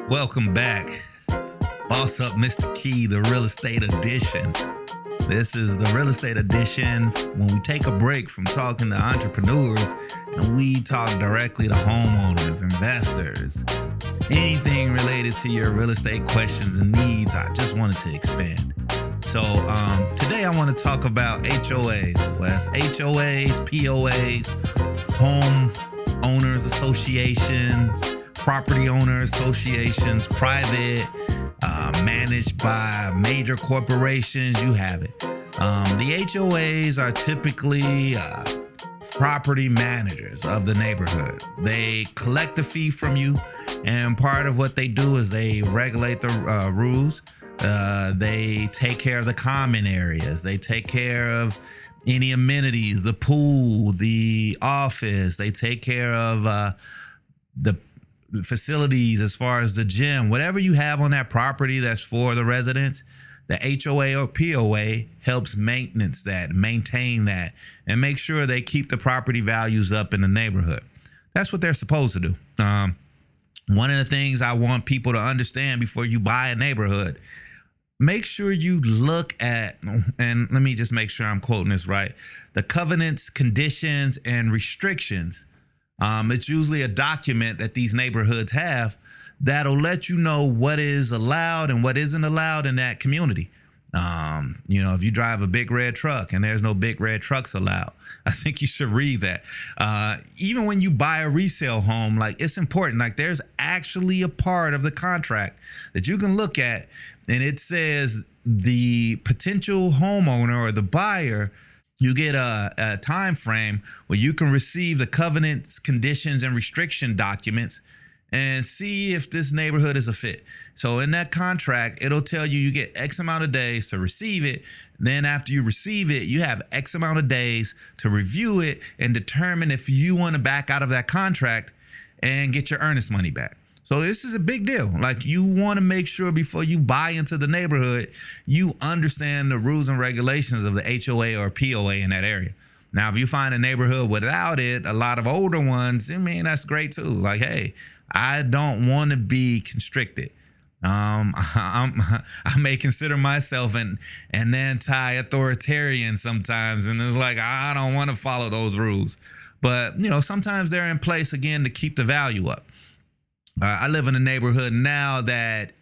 Welcome back. Boss Up Mr. Key, the real estate edition. This is the real estate edition when we take a break from talking to entrepreneurs and we talk directly to homeowners, investors, anything related to your real estate questions and needs. I just wanted to expand. So today I want to talk about HOAs, Wes. HOAs, POAs, Homeowners Associations, property owner associations, private, managed by major corporations, you have it. The HOAs are typically property managers of the neighborhood. They collect a fee from you, and part of what they do is they regulate the rules. They take care of the common areas. They take care of any amenities, the pool, the office. They take care of the facilities as far as the gym, whatever you have on that property that's for the residents. The HOA or POA helps maintenance that, maintain that, and make sure they keep the property values up in the neighborhood. That's what they're supposed to do. One of the things I want people to understand before you buy a neighborhood, make sure you look at, and let me just make sure I'm quoting this right, the covenants, conditions, and restrictions. It's usually a document that these neighborhoods have that'll let you know what is allowed and what isn't allowed in that community. If you drive a big red truck and there's no big red trucks allowed, I think you should read that. Even when you buy a resale home, it's important. There's actually a part of the contract that you can look at, and it says the potential homeowner or the buyer, you get a time frame where you can receive the covenants, conditions, and restriction documents and see if this neighborhood is a fit. So in that contract, it'll tell you you get X amount of days to receive it. Then after you receive it, you have X amount of days to review it and determine if you want to back out of that contract and get your earnest money back. So this is a big deal. You want to make sure before you buy into the neighborhood, you understand the rules and regulations of the HOA or POA in that area. Now, if you find a neighborhood without it, a lot of older ones, that's great too. Hey, I don't want to be constricted. I may consider myself an anti-authoritarian sometimes, and it's I don't want to follow those rules. But sometimes they're in place again to keep the value up. I live in a neighborhood now that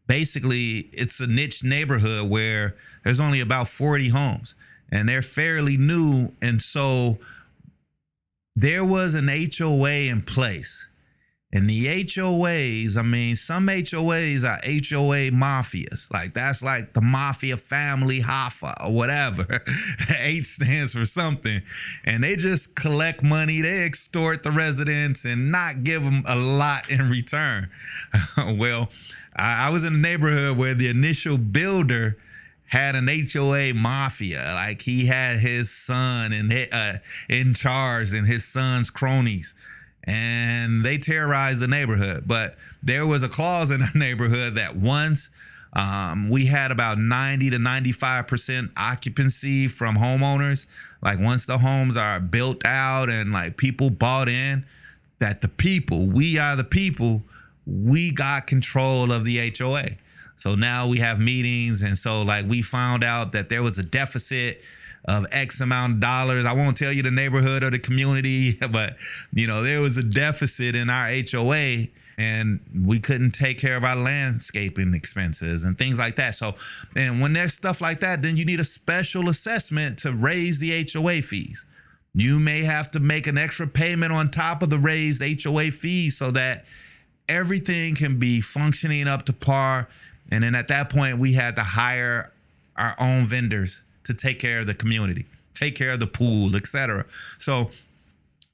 basically it's a niche neighborhood where there's only about 40 homes and they're fairly new. And so there was an HOA in place. And the HOAs, some HOAs are HOA mafias. That's the mafia family, Hoffa, or whatever. The H stands for something. And they just collect money. They extort the residents and not give them a lot in return. Well, I was in a neighborhood where the initial builder had an HOA mafia. He had his son in charge and his son's cronies. And they terrorized the neighborhood. But there was a clause in the neighborhood that once we had about 90 to 95% occupancy from homeowners, once the homes are built out and people bought in, that we are the people, we got control of the HOA. So now we have meetings. And so we found out that there was a deficit of X amount of dollars. I won't tell you the neighborhood or the community, but there was a deficit in our HOA and we couldn't take care of our landscaping expenses and things like that. So, and when there's stuff like that, then you need a special assessment to raise the HOA fees. You may have to make an extra payment on top of the raised HOA fees so that everything can be functioning up to par. And then at that point, we had to hire our own vendors to take care of the community, take care of the pool, etc. So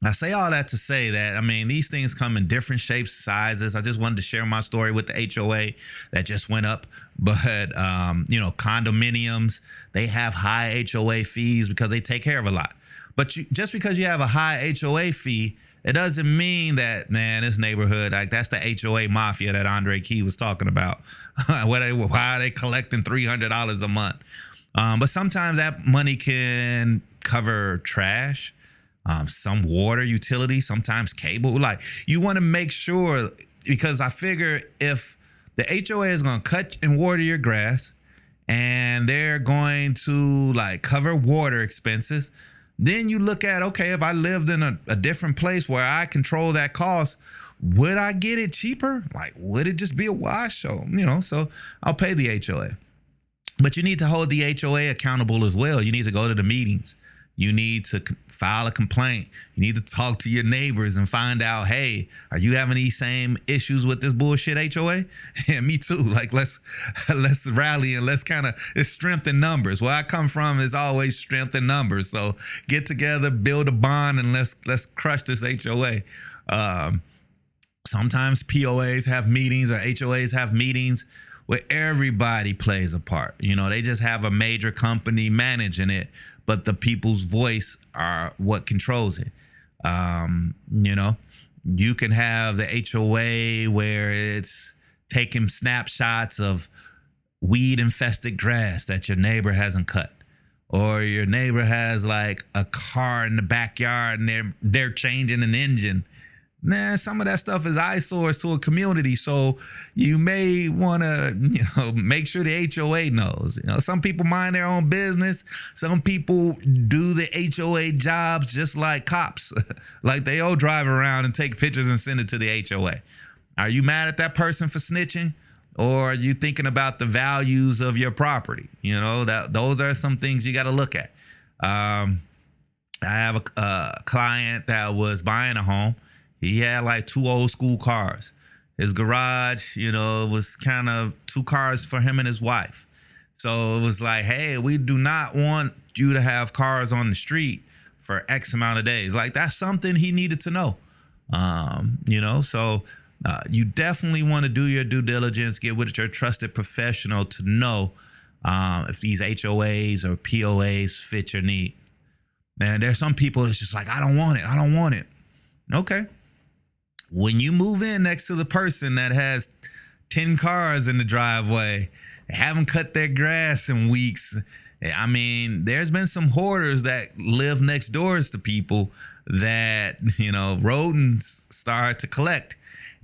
I say all that to say that, these things come in different shapes, sizes. I just wanted to share my story with the HOA that just went up. But, condominiums, they have high HOA fees because they take care of a lot. But just because you have a high HOA fee, it doesn't mean that, this neighborhood, that's the HOA mafia that Andre Key was talking about. Why are they collecting $300 a month? But sometimes that money can cover trash, some water, utilities, sometimes cable. You want to make sure because I figure if the HOA is going to cut and water your grass and they're going to like cover water expenses, then you look at, okay, if I lived in a different place where I control that cost, would I get it cheaper? Like, would it just be a wash? So, so I'll pay the HOA. But you need to hold the HOA accountable as well. You need to go to the meetings. You need to file a complaint. You need to talk to your neighbors and find out, hey, are you having these same issues with this bullshit HOA? Yeah, me too. Like, let's rally and let's it's strength in numbers. Where I come from is always strength in numbers. So get together, build a bond, and let's crush this HOA. Sometimes POAs have meetings or HOAs have meetings where everybody plays a part. They just have a major company managing it, but the people's voice are what controls it. You can have the HOA where it's taking snapshots of weed infested grass that your neighbor hasn't cut, or your neighbor has like a car in the backyard and they're changing an engine. Some of that stuff is eyesores to a community. So you may want to, make sure the HOA knows. Some people mind their own business. Some people do the HOA jobs just like cops. Like they all drive around and take pictures and send it to the HOA. Are you mad at that person for snitching? Or are you thinking about the values of your property? Those are some things you got to look at. I have a client that was buying a home. He had like 2 old school cars. His garage, was kind of 2 cars for him and his wife. So it was like, hey, we do not want you to have cars on the street for X amount of days. Like that's something he needed to know. So you definitely want to do your due diligence, get with your trusted professional to know if these HOAs or POAs fit your need. And there's some people that's just like, I don't want it. Okay. When you move in next to the person that has 10 cars in the driveway, they haven't cut their grass in weeks. I mean, there's been some hoarders that live next doors to people that, rodents start to collect.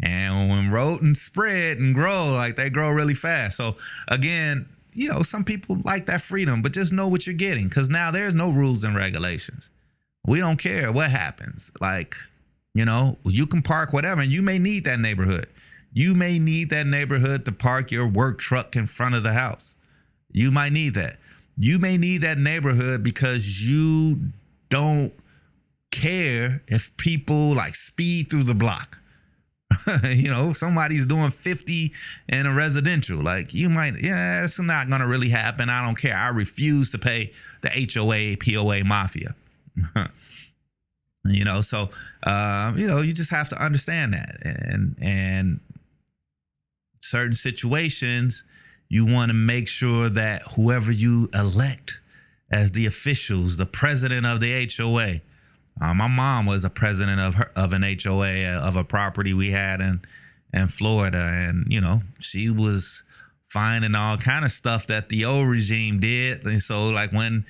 And when rodents spread and grow, like they grow really fast. So again, some people like that freedom, but just know what you're getting, because now there's no rules and regulations. We don't care what happens. Like, you can park whatever, and you may need that neighborhood. You may need that neighborhood to park your work truck in front of the house. You might need that. You may need that neighborhood because you don't care if people like speed through the block. Somebody's doing 50 in a residential. Like you might, it's not going to really happen. I don't care. I refuse to pay the HOA, POA mafia. You just have to understand that. And certain situations, you want to make sure that whoever you elect as the officials, the president of the HOA. My mom was a president of an HOA of a property we had in Florida. And, she was finding all kind of stuff that the old regime did. And so like when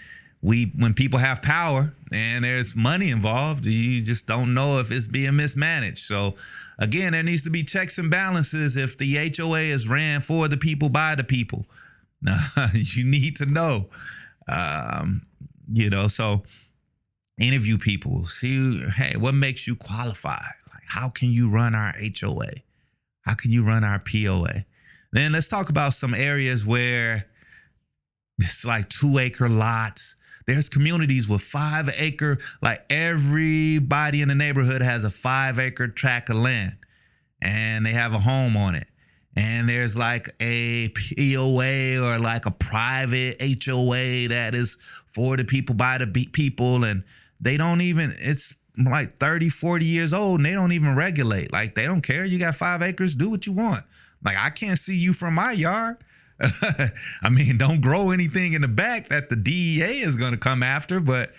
people have power and there's money involved, you just don't know if it's being mismanaged. So again, there needs to be checks and balances. If the HOA is ran for the people, by the people, you need to know, so interview people, see, hey, what makes you qualified? Like, how can you run our HOA? How can you run our POA? Then let's talk about some areas where it's like 2-acre lots. There's communities with 5-acre, like everybody in the neighborhood has a 5-acre tract of land and they have a home on it. And there's like a POA or like a private HOA that is for the people, by the people. And they don't even, it's like 30, 40 years old and they don't even regulate. Like they don't care. You got 5 acres, do what you want. Like I can't see you from my yard. I mean, don't grow anything in the back that the DEA is going to come after, but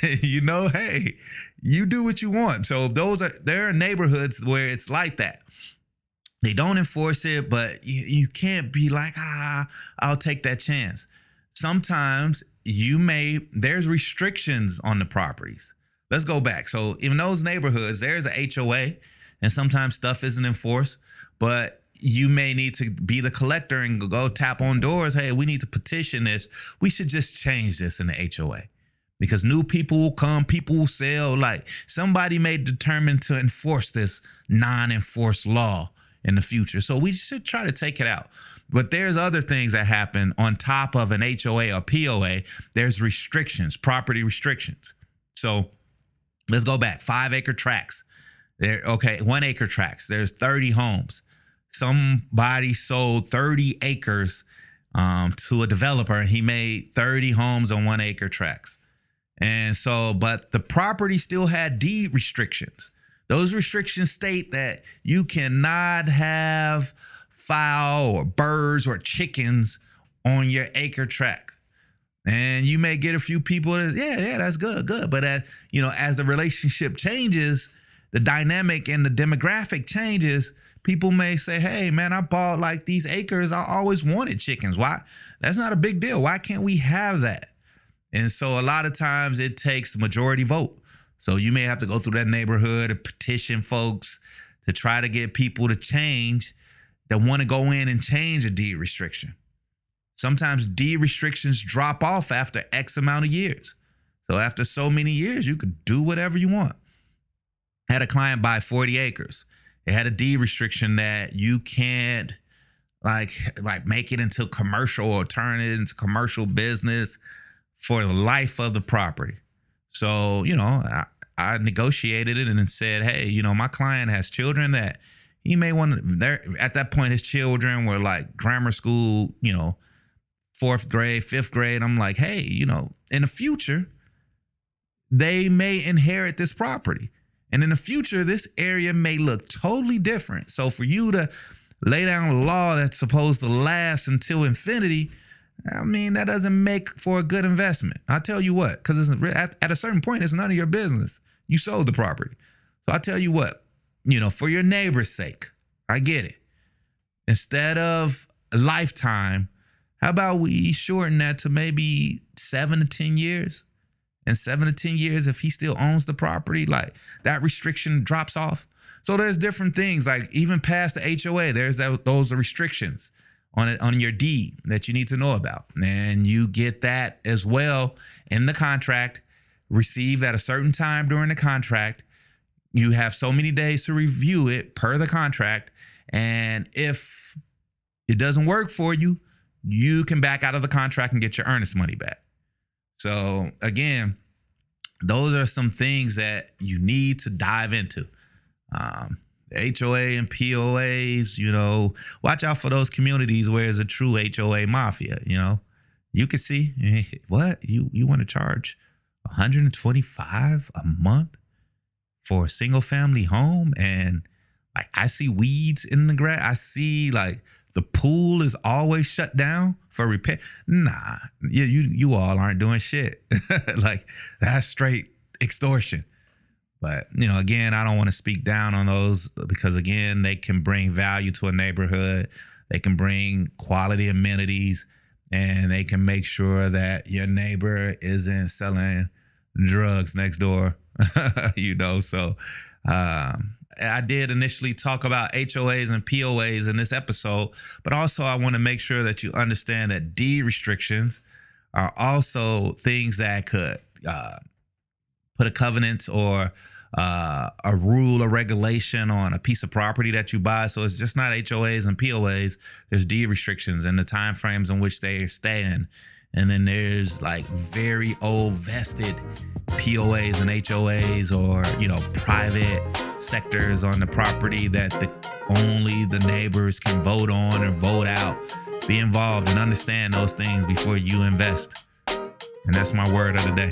hey, you do what you want. So there are neighborhoods where it's like that. They don't enforce it, but you can't be like, I'll take that chance. Sometimes there's restrictions on the properties. Let's go back. So in those neighborhoods, there's a HOA and sometimes stuff isn't enforced, but you may need to be the collector and go tap on doors. Hey, we need to petition this. We should just change this in the HOA. Because new people will come, people will sell. Like, somebody may determine to enforce this non-enforced law in the future. So we should try to take it out. But there's other things that happen on top of an HOA or POA. There's restrictions, property restrictions. So let's go back. 5-acre tracts. 1-acre tracts. There's 30 homes. Somebody sold 30 acres to a developer, and he made 30 homes on 1-acre tracts. And so, but the property still had deed restrictions. Those restrictions state that you cannot have fowl or birds or chickens on your acre tract. And you may get a few people that, yeah, that's good. But as the relationship changes, the dynamic and the demographic changes, people may say, hey, man, I bought like these acres. I always wanted chickens. Why? That's not a big deal. Why can't we have that? And so a lot of times it takes the majority vote. So you may have to go through that neighborhood and petition folks to try to get people to change, that want to go in and change a deed restriction. Sometimes deed restrictions drop off after X amount of years. So after so many years, you could do whatever you want. I had a client buy 40 acres. It had a deed restriction that you can't like make it into commercial or turn it into commercial business for the life of the property. So, I negotiated it and then said, hey, my client has children that he may want to, at that point, his children were like grammar school, 4th grade, 5th grade. I'm like, hey, in the future, they may inherit this property. And in the future, this area may look totally different. So for you to lay down a law that's supposed to last until infinity, that doesn't make for a good investment. I'll tell you what, because at a certain point, it's none of your business. You sold the property. So I'll tell you what, for your neighbor's sake, I get it. Instead of a lifetime, how about we shorten that to maybe 7 to 10 years? And 7 to 10 years, if he still owns the property, like that restriction drops off. So there's different things, like even past the HOA, there's those restrictions on your deed that you need to know about. And you get that as well in the contract, received at a certain time during the contract. You have so many days to review it per the contract. And if it doesn't work for you, you can back out of the contract and get your earnest money back. So again, those are some things that you need to dive into. The HOA and POAs, watch out for those communities where there's a true HOA mafia. You can see, what, you want to charge $125 a month for a single family home, and like I see weeds in the grass. I see like the pool is always shut down for repair. Nah, you all aren't doing shit. Like that's straight extortion. But, again, I don't want to speak down on those because, again, they can bring value to a neighborhood. They can bring quality amenities, and they can make sure that your neighbor isn't selling drugs next door, So I did initially talk about HOAs and POAs in this episode, but also I want to make sure that you understand that deed restrictions are also things that could put a covenant or a rule or regulation on a piece of property that you buy. So it's just not HOAs and POAs. There's deed restrictions and the time frames in which they stay in. And then there's like very old vested POAs and HOAs or, private sectors on the property that only the neighbors can vote on or vote out. Be involved and understand those things before you invest. And that's my word of the day.